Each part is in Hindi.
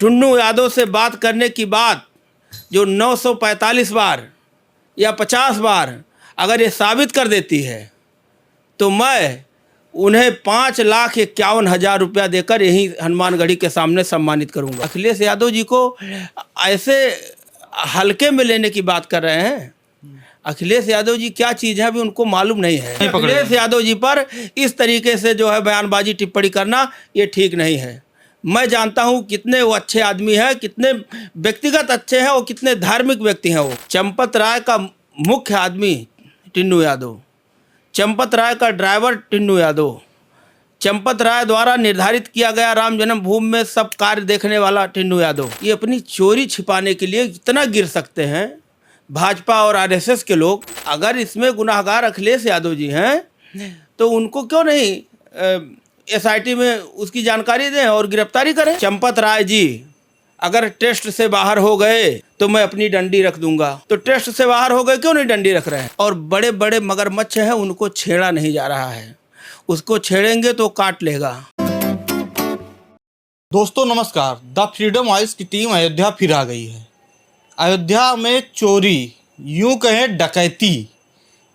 टुन्नू यादव से बात करने की बात जो 945 बार या 50 बार अगर ये साबित कर देती है तो मैं उन्हें 5,51,000 रुपया देकर यही हनुमानगढ़ी के सामने सम्मानित करूंगा। अखिलेश यादव जी को ऐसे हल्के में लेने की बात कर रहे हैं। अखिलेश यादव जी क्या चीज़ है अभी उनको मालूम नहीं है। अखिलेश यादव जी पर इस तरीके से जो है बयानबाजी टिप्पणी करना ये ठीक नहीं है। मैं जानता हूँ कितने वो अच्छे आदमी हैं, कितने व्यक्तिगत अच्छे हैं और कितने धार्मिक व्यक्ति हैं। वो चंपत राय का मुख्य आदमी टिन्नू यादव, चंपत राय का ड्राइवर टिन्नू यादव, चंपत राय द्वारा निर्धारित किया गया राम जन्मभूमि में सब कार्य देखने वाला टिन्नू यादव। ये अपनी चोरी छिपाने के लिए इतना गिर सकते हैं भाजपा और आरएसएस के लोग। अगर इसमें गुनाहगार अखिलेश यादव जी हैं तो उनको क्यों नहीं एसआईटी में उसकी जानकारी दें और गिरफ्तारी करें। चंपत राय जी अगर टेस्ट से बाहर हो गए तो मैं अपनी डंडी रख दूंगा, तो टेस्ट से बाहर हो गए क्यों नहीं डंडी रख रहे हैं। और बड़े बड़े मगरमच्छ हैं उनको छेड़ा नहीं जा रहा है, उसको छेड़ेंगे तो काट लेगा। दोस्तों नमस्कार, द फ्रीडम वॉइस की टीम अयोध्या फिर आ गई है। अयोध्या में चोरी, यूं कहें डकैती,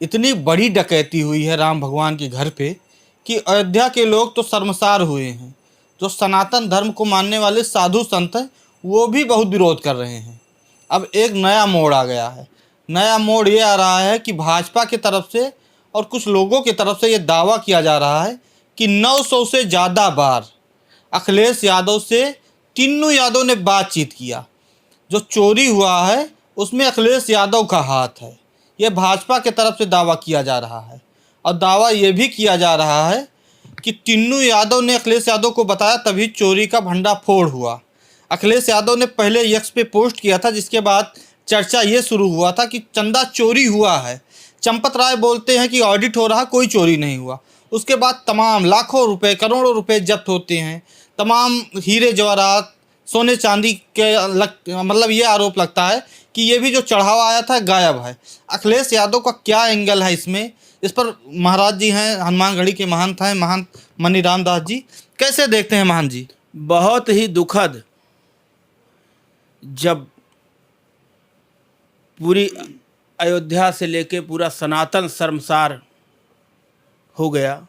इतनी बड़ी डकैती हुई है राम भगवान के घर पे कि अयोध्या के लोग तो शर्मसार हुए हैं। जो सनातन धर्म को मानने वाले साधु संत हैं वो भी बहुत विरोध कर रहे हैं। अब एक नया मोड़ आ गया है। नया मोड़ ये आ रहा है कि भाजपा की तरफ से और कुछ लोगों की तरफ से ये दावा किया जा रहा है कि 900 से ज़्यादा बार अखिलेश यादव से टिन्नू यादव ने बातचीत किया। जो चोरी हुआ है उसमें अखिलेश यादव का हाथ है, ये भाजपा की तरफ से दावा किया जा रहा है। और दावा ये भी किया जा रहा है कि टिन्नू यादव ने अखिलेश यादव को बताया, तभी चोरी का भंडाफोड़ हुआ। अखिलेश यादव ने पहले एक्स पे पोस्ट किया था, जिसके बाद चर्चा ये शुरू हुआ था कि चंदा चोरी हुआ है। चंपत राय बोलते हैं कि ऑडिट हो रहा, कोई चोरी नहीं हुआ। उसके बाद तमाम लाखों रुपए, करोड़ों रुपए जब्त होते हैं। तमाम हीरे जवाहरात, सोने चांदी के मतलब ये आरोप लगता है कि ये भी जो चढ़ावा आया था गायब है। अखिलेश यादव का क्या एंगल है इसमें, इस पर महाराज जी हैं, हनुमानगढ़ी के महंत हैं, महंत मनीराम दास जी, कैसे देखते हैं महंत जी? बहुत ही दुखद, जब पूरी अयोध्या से लेके पूरा सनातन शर्मसार हो गया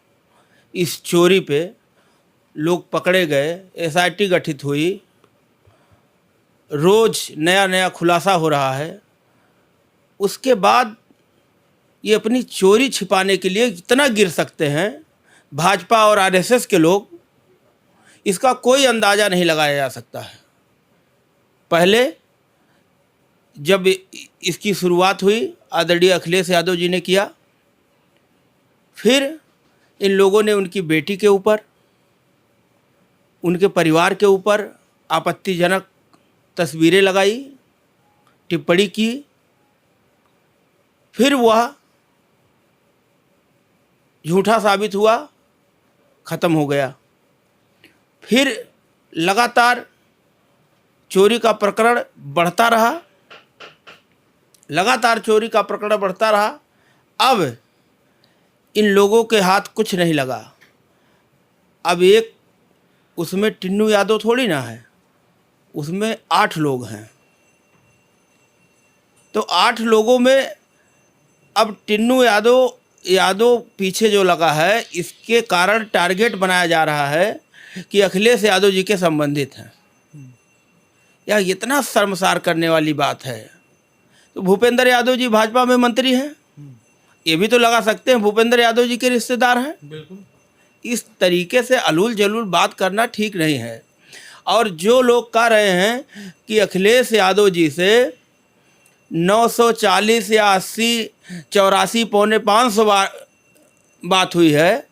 इस चोरी पे। लोग पकड़े गए, एसआईटी गठित हुई, रोज़ नया नया खुलासा हो रहा है। उसके बाद ये अपनी चोरी छिपाने के लिए इतना गिर सकते हैं भाजपा और आरएसएस के लोग, इसका कोई अंदाज़ा नहीं लगाया जा सकता है। पहले जब इसकी शुरुआत हुई आदरणीय अखिलेश यादव जी ने किया, फिर इन लोगों ने उनकी बेटी के ऊपर, उनके परिवार के ऊपर आपत्तिजनक तस्वीरें लगाई, टिप्पणी की। फिर वह झूठा साबित हुआ, ख़त्म हो गया। फिर लगातार चोरी का प्रकरण बढ़ता रहा, लगातार चोरी का प्रकरण बढ़ता रहा। अब इन लोगों के हाथ कुछ नहीं लगा। अब एक उसमें टिन्नू यादव थोड़ी ना है, उसमें 8 लोग हैं। तो 8 लोगों में अब टिन्नू यादव पीछे जो लगा है, इसके कारण टारगेट बनाया जा रहा है कि अखिलेश यादव जी के संबंधित हैं। यह इतना शर्मसार करने वाली बात है। तो भूपेंद्र यादव जी भाजपा में मंत्री हैं, ये भी तो लगा सकते हैं भूपेंद्र यादव जी के रिश्तेदार हैं। बिल्कुल। इस तरीके से अलूल जलूल बात करना ठीक नहीं है। और जो लोग कह रहे हैं कि अखिलेश यादव जी से 940 या 80, 84, पौने 500 बात हुई है,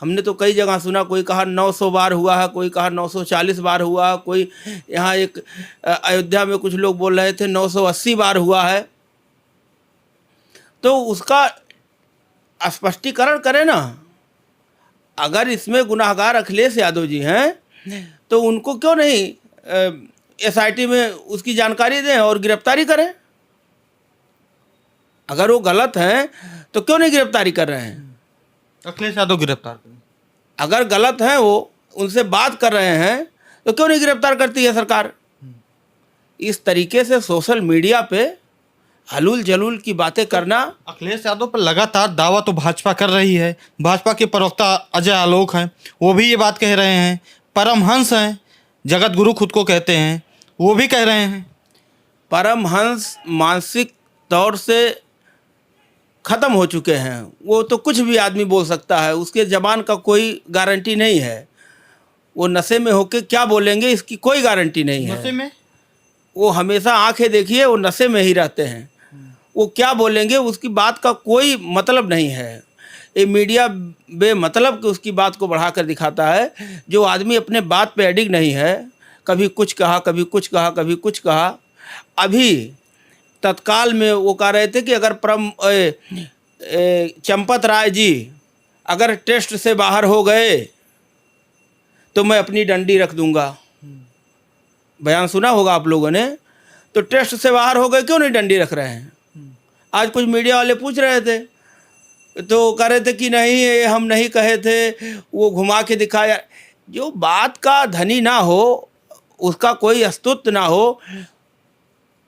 हमने तो कई जगह सुना, कोई कहा 900 बार हुआ है, कोई कहा 940 बार हुआ है, कोई यहाँ एक अयोध्या में कुछ लोग बोल रहे थे 980 बार हुआ है। तो उसका स्पष्टीकरण करें ना। अगर इसमें गुनाहगार अखिलेश यादव जी हैं तो उनको क्यों नहीं एसआईटी में उसकी जानकारी दें और गिरफ्तारी करें। अगर वो गलत हैं तो क्यों नहीं गिरफ्तारी कर रहे हैं? अखिलेश यादव गिरफ्तार करें। अगर गलत हैं, वो उनसे बात कर रहे हैं, तो क्यों नहीं गिरफ्तार करती है सरकार? इस तरीके से सोशल मीडिया पे हलूल जलूल की बातें करना। अखिलेश यादव पर लगातार दावा तो भाजपा कर रही है। भाजपा के प्रवक्ता अजय आलोक हैं, वो भी ये बात कह रहे हैं। परमहंस हैं, जगत गुरु खुद को कहते हैं, वो भी कह रहे हैं। परमहंस मानसिक तौर से ख़त्म हो चुके हैं। वो तो कुछ भी आदमी बोल सकता है, उसके ज़बान का कोई गारंटी नहीं है। वो नशे में होके क्या बोलेंगे इसकी कोई गारंटी नहीं है। नशे में वो हमेशा आंखें देखिए, वो नशे में ही रहते हैं। वो क्या बोलेंगे उसकी बात का कोई मतलब नहीं है। ये मीडिया बेमतलब कि उसकी बात को बढ़ा कर दिखाता है। जो आदमी अपने बात पे एडिक्ट नहीं है, कभी कुछ कहा, कभी कुछ कहा, कभी कुछ कहा। अभी तत्काल में वो कह रहे थे कि अगर चंपत राय जी अगर टेस्ट से बाहर हो गए तो मैं अपनी डंडी रख दूंगा। बयान सुना होगा आप लोगों ने। तो टेस्ट से बाहर हो गए, क्यों नहीं डंडी रख रहे हैं? आज कुछ मीडिया वाले पूछ रहे थे तो कह रहे थे कि नहीं ये हम नहीं कहे थे, वो घुमा के दिखाया। जो बात का धनी ना हो, उसका कोई अस्तित्व ना हो,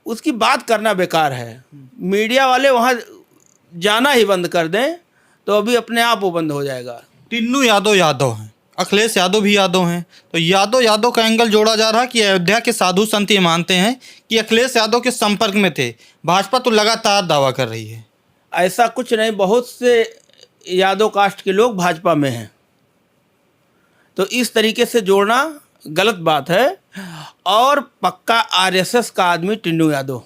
उसकी बात करना बेकार है। मीडिया वाले वहाँ जाना ही बंद कर दें तो अभी अपने आप वो बंद हो जाएगा। टिन्नू यादव यादव हैं, अखिलेश यादव भी यादव हैं। तो यादव का एंगल जोड़ा जा रहा है कि अयोध्या के साधु संत ये मानते हैं कि अखिलेश यादव के संपर्क में थे। भाजपा तो लगातार दावा कर रही है। ऐसा कुछ नहीं, बहुत से यादव कास्ट के लोग भाजपा में हैं। तो इस तरीके से जोड़ना गलत बात है। और पक्का आरएसएस का आदमी टिन्नू यादव,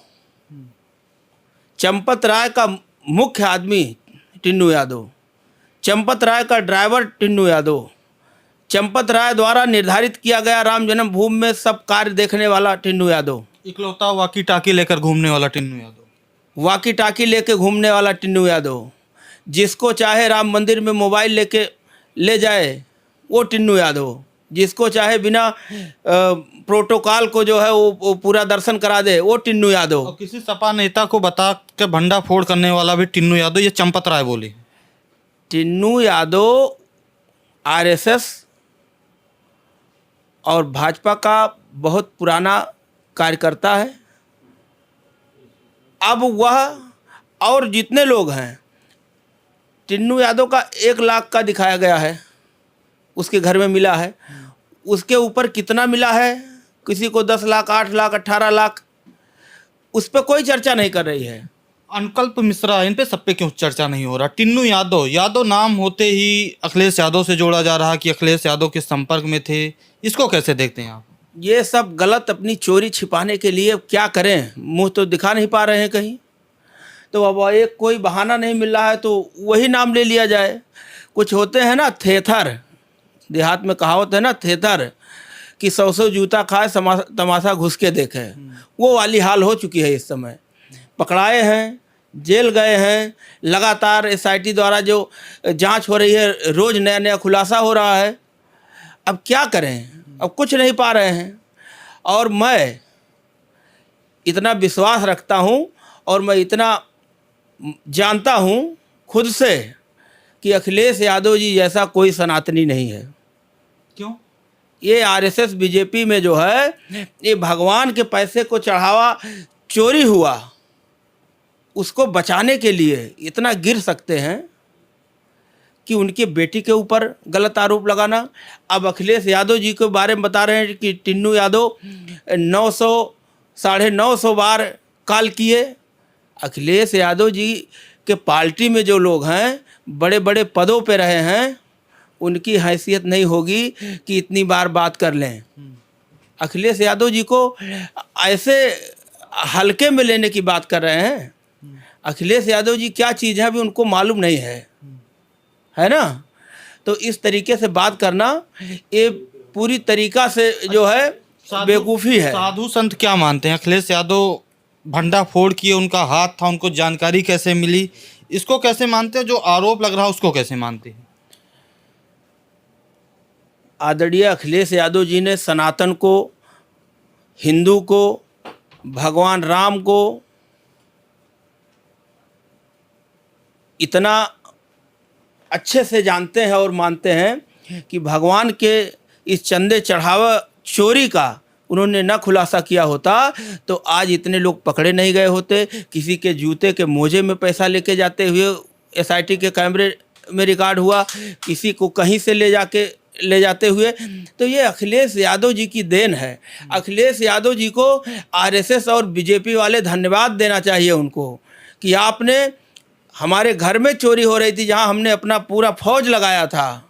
चंपत राय का मुख्य आदमी टिन्नू यादव, चंपत राय का ड्राइवर टिन्नू यादव, चंपत राय द्वारा निर्धारित किया गया राम जन्मभूमि में सब कार्य देखने वाला टिन्नू यादव, इकलौता वाकी टाकी लेकर घूमने वाला टिन्नू यादव, वाकी टाकी लेके घूमने वाला टिन्नू यादव, जिसको चाहे राम मंदिर में मोबाइल लेके ले जाए वो टिन्नू यादव, जिसको चाहे बिना प्रोटोकॉल को जो है वो पूरा दर्शन करा दे वो टिन्नू यादव। और किसी सपा नेता को बता के भंडा फोड़ करने वाला भी टिन्नू यादव, ये चंपत राय बोली। टिन्नू यादव आरएसएस और भाजपा का बहुत पुराना कार्यकर्ता है। अब वह और जितने लोग हैं, टिन्नू यादव का 1 लाख का दिखाया गया है, उसके घर में मिला है। उसके ऊपर कितना मिला है, किसी को 10 लाख, 8 लाख, 18 लाख, उस पर कोई चर्चा नहीं कर रही है। अनुकल्प मिश्रा, इन पे सब पे क्यों चर्चा नहीं हो रहा? टिन्नू यादव नाम होते ही अखिलेश यादव से जोड़ा जा रहा कि अखिलेश यादव के संपर्क में थे। इसको कैसे देखते हैं आप? ये सब गलत, अपनी चोरी छिपाने के लिए क्या करें, मुंह तो दिखा नहीं पा रहे हैं कहीं। तो अब एक कोई बहाना नहीं मिल रहा है तो वही नाम ले लिया जाए। कुछ होते हैं ना थेथर, देहात में कहावत है ना थेथर, कि 100 जूता खाए तमाशा घुस के देखे। वो वाली हाल हो चुकी है इस समय। पकड़ाए हैं, जेल गए हैं, लगातार एसआईटी द्वारा जो जांच हो रही है, रोज़ नया नया खुलासा हो रहा है। अब क्या करें, अब कुछ नहीं पा रहे हैं। और मैं इतना विश्वास रखता हूं और मैं इतना जानता हूं खुद से कि अखिलेश यादव जी जैसा कोई सनातनी नहीं है। क्यों? ये आरएसएस बीजेपी में जो है, ये भगवान के पैसे को चढ़ावा चोरी हुआ, उसको बचाने के लिए इतना गिर सकते हैं कि उनकी बेटी के ऊपर गलत आरोप लगाना। अब अखिलेश यादव जी के बारे में बता रहे हैं कि टिन्नू यादव 900 950 बार कॉल किए। अखिलेश यादव जी के पार्टी में जो लोग हैं, बड़े बड़े पदों पे रहे हैं, उनकी हैसियत नहीं होगी कि इतनी बार बात कर लें। अखिलेश यादव जी को ऐसे हल्के में लेने की बात कर रहे हैं। अखिलेश यादव जी क्या चीज़ है अभी उनको मालूम नहीं है ना। तो इस तरीके से बात करना ये पूरी तरीका से जो है बेवकूफ़ी है। साधु संत क्या मानते हैं? अखिलेश यादव भंडा फोड़ किए, उनका हाथ था, उनको जानकारी कैसे मिली, इसको कैसे मानते हैं? जो आरोप लग रहा है उसको कैसे मानते हैं? आदरणीय अखिलेश यादव जी ने सनातन को, हिंदू को, भगवान राम को इतना अच्छे से जानते हैं और मानते हैं कि भगवान के इस चंदे चोरी का उन्होंने न खुलासा किया होता तो आज इतने लोग पकड़े नहीं गए होते। किसी के जूते के मोजे में पैसा लेके जाते हुए एसआईटी के कैमरे में रिकॉर्ड हुआ, किसी को कहीं से ले जाते हुए। तो ये अखिलेश यादव जी की देन है। अखिलेश यादव जी को आरएसएस और बीजेपी वाले धन्यवाद देना चाहिए उनको कि आपने हमारे घर में चोरी हो रही थी जहां हमने अपना पूरा फौज लगाया था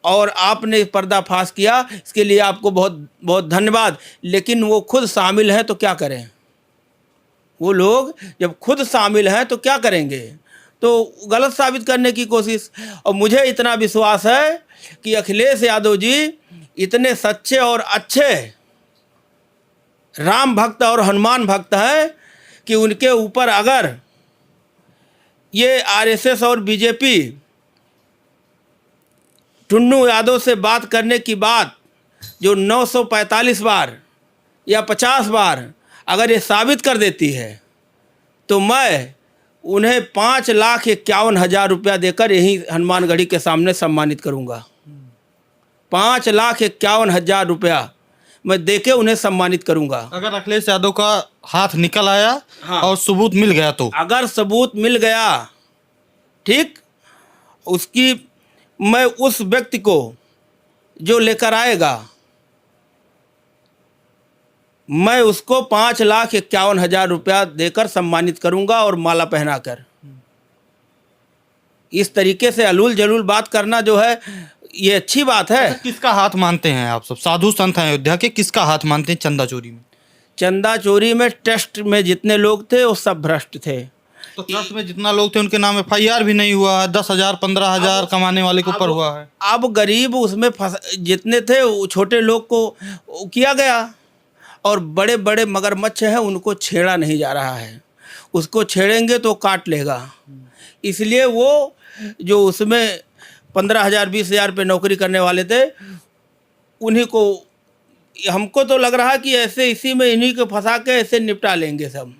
और आपने पर्दाफाश किया, इसके लिए आपको बहुत बहुत धन्यवाद। लेकिन वो खुद शामिल हैं तो क्या करें? वो लोग जब खुद शामिल हैं तो क्या करेंगे? तो गलत साबित करने की कोशिश। और मुझे इतना विश्वास है कि अखिलेश यादव जी इतने सच्चे और अच्छे राम भक्त और हनुमान भक्त हैं कि उनके ऊपर अगर ये आरएसएस और बीजेपी टुन्नू यादव से बात करने की बात जो 945 बार या 50 बार अगर ये साबित कर देती है तो मैं उन्हें 5,51,000 रुपया देकर यही हनुमानगढ़ी के सामने सम्मानित करूंगा। 5,51,000 रुपया मैं देके उन्हें सम्मानित करूंगा। अगर अखिलेश यादव का हाथ निकल आया और सबूत मिल गया तो? अगर सबूत मिल गया, ठीक, उसकी मैं उस व्यक्ति को जो लेकर आएगा मैं उसको 5,51,000 रुपया देकर सम्मानित करूंगा और माला पहनाकर। इस तरीके से अलूल जलूल बात करना जो है ये अच्छी बात है। किसका हाथ मानते हैं आप सब? साधु संत हैं अयोध्या के, किसका हाथ मानते हैं चंदा चोरी में? चंदा चोरी में टेस्ट में जितने लोग थे वो सब भ्रष्ट थे। तो ट्रस्ट में जितना लोग थे उनके नाम FIR भी नहीं हुआ है। 10,000 15,000 कमाने वाले के ऊपर हुआ है। अब गरीब उसमें जितने थे छोटे लोग को किया गया और बड़े बड़े मगरमच्छ हैं उनको छेड़ा नहीं जा रहा है। उसको छेड़ेंगे तो काट लेगा। इसलिए वो जो उसमें 15,000 20,000 पे नौकरी करने वाले थे उन्हीं को, हमको तो लग रहा है कि ऐसे इसी में इन्हीं को फंसा के ऐसे निपटा लेंगे सब।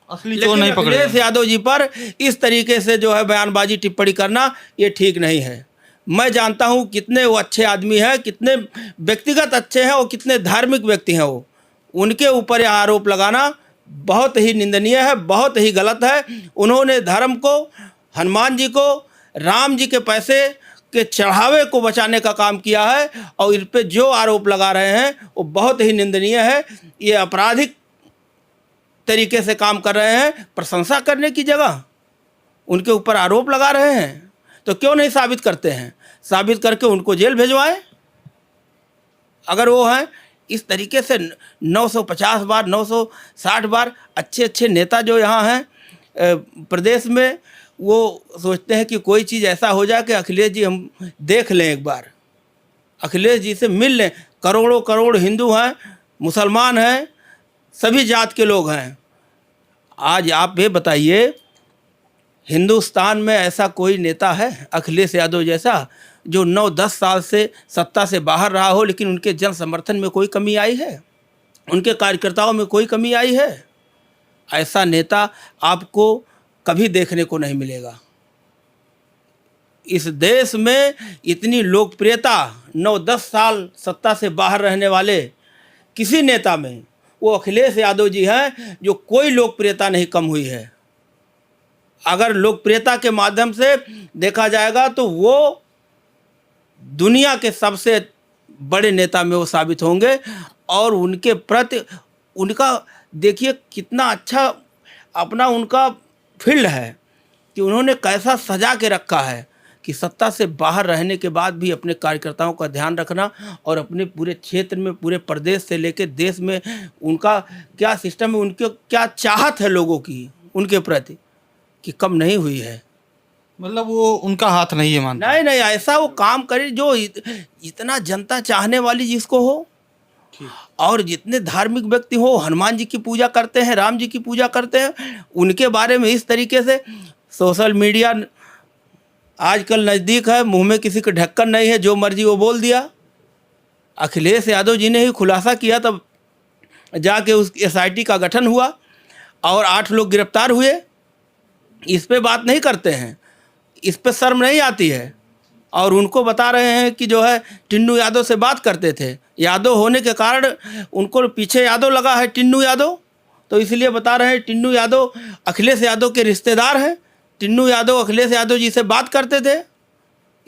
असली चोर नहीं पकड़े। अखिलेश यादव जी पर इस तरीके से जो है बयानबाजी टिप्पणी करना ये ठीक नहीं है। मैं जानता हूँ कितने वो अच्छे आदमी हैं, कितने व्यक्तिगत अच्छे हैं और कितने धार्मिक व्यक्ति हैं वो। उनके ऊपर यह आरोप लगाना बहुत ही निंदनीय है, बहुत ही गलत है। उन्होंने धर्म को, हनुमान जी को, राम जी के पैसे के चढ़ावे को बचाने का काम किया है और इस पर जो आरोप लगा रहे हैं वो बहुत ही निंदनीय है। ये आपराधिक तरीके से काम कर रहे हैं। प्रशंसा करने की जगह उनके ऊपर आरोप लगा रहे हैं तो क्यों नहीं साबित करते हैं? साबित करके उनको जेल भेजवाएं। अगर वो हैं इस तरीके से 950 बार 960 बार अच्छे अच्छे नेता जो यहाँ हैं प्रदेश में, वो सोचते हैं कि कोई चीज़ ऐसा हो जाए कि अखिलेश जी हम देख लें, एक बार अखिलेश जी से मिल लें। करोड़ों करोड़ हिंदू हैं, मुसलमान हैं, सभी जात के लोग हैं। आज आप ये बताइए हिंदुस्तान में ऐसा कोई नेता है अखिलेश यादव जैसा जो 9-10 साल से सत्ता से बाहर रहा हो लेकिन उनके जन समर्थन में कोई कमी आई है, उनके कार्यकर्ताओं में कोई कमी आई है? ऐसा नेता आपको कभी देखने को नहीं मिलेगा। इस देश में इतनी लोकप्रियता 9-10 साल सत्ता से बाहर रहने वाले किसी नेता में वो अखिलेश यादव जी हैं जो कोई लोकप्रियता नहीं कम हुई है। अगर लोकप्रियता के माध्यम से देखा जाएगा तो वो दुनिया के सबसे बड़े नेता में वो साबित होंगे। और उनके प्रति उनका देखिए कितना अच्छा अपना उनका फील्ड है कि उन्होंने कैसा सजा के रखा है कि सत्ता से बाहर रहने के बाद भी अपने कार्यकर्ताओं का ध्यान रखना और अपने पूरे क्षेत्र में, पूरे प्रदेश से लेकर देश में उनका क्या सिस्टम है, उनके क्या चाहत है लोगों की उनके प्रति कि कम नहीं हुई है। मतलब वो उनका हाथ नहीं है मानते? नहीं नहीं, ऐसा वो काम करे जो इतना जनता चाहने वाली जिसको हो और जितने धार्मिक व्यक्ति हो, हनुमान जी की पूजा करते हैं, राम जी की पूजा करते हैं, उनके बारे में इस तरीके से सोशल मीडिया आजकल नज़दीक है, मुंह में किसी का ढक्कन नहीं है, जो मर्जी वो बोल दिया। अखिलेश यादव जी ने ही खुलासा किया तब जाके उस SIT का गठन हुआ और 8 लोग गिरफ्तार हुए। इस पे बात नहीं करते हैं, इस पे शर्म नहीं आती है। और उनको बता रहे हैं कि जो है टिन्नू यादव से बात करते थे, यादव होने के कारण उनको पीछे यादव लगा है टिन्नू यादव, तो इसलिए बता रहे हैं टिन्नू यादव अखिलेश यादव के रिश्तेदार हैं, टिन्नू यादव अखिलेश यादव जी से बात करते थे।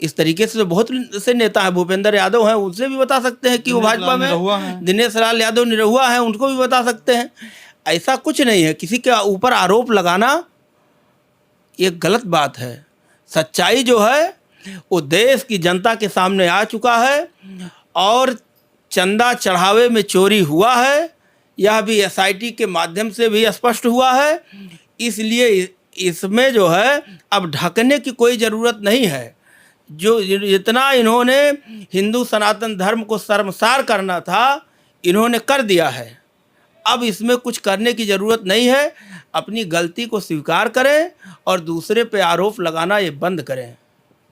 इस तरीके से तो बहुत से नेता हैं, भूपेंद्र यादव हैं, उनसे भी बता सकते हैं कि वो भाजपा में, दिनेश लाल यादव निरहुआ हैं, उनको भी बता सकते हैं। ऐसा कुछ नहीं है, किसी के ऊपर आरोप लगाना ये गलत बात है। सच्चाई जो है वो देश की जनता के सामने आ चुका है और चंदा चढ़ावे में चोरी हुआ है, यह भी एसआईटी के माध्यम से भी स्पष्ट हुआ है। इसलिए इसमें जो है अब ढकने की कोई ज़रूरत नहीं है। जो जितना इन्होंने हिंदू सनातन धर्म को शर्मसार करना था इन्होंने कर दिया है, अब इसमें कुछ करने की ज़रूरत नहीं है। अपनी गलती को स्वीकार करें और दूसरे पे आरोप लगाना ये बंद करें।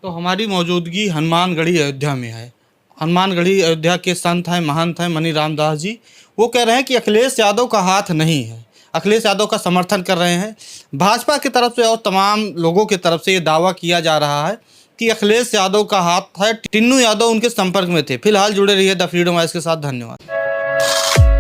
तो हमारी मौजूदगी हनुमानगढ़ी अयोध्या में है। हनुमानगढ़ी अयोध्या के संत हैं, महंत हैं मनी रामदास जी। वो कह रहे हैं कि अखिलेश यादव का हाथ नहीं है, अखिलेश यादव का समर्थन कर रहे हैं। भाजपा की तरफ से और तमाम लोगों की तरफ से ये दावा किया जा रहा है कि अखिलेश यादव का हाथ है, टिन्नू यादव उनके संपर्क में थे। फिलहाल जुड़े रहिए द फ्रीडम वॉइस के साथ। धन्यवाद।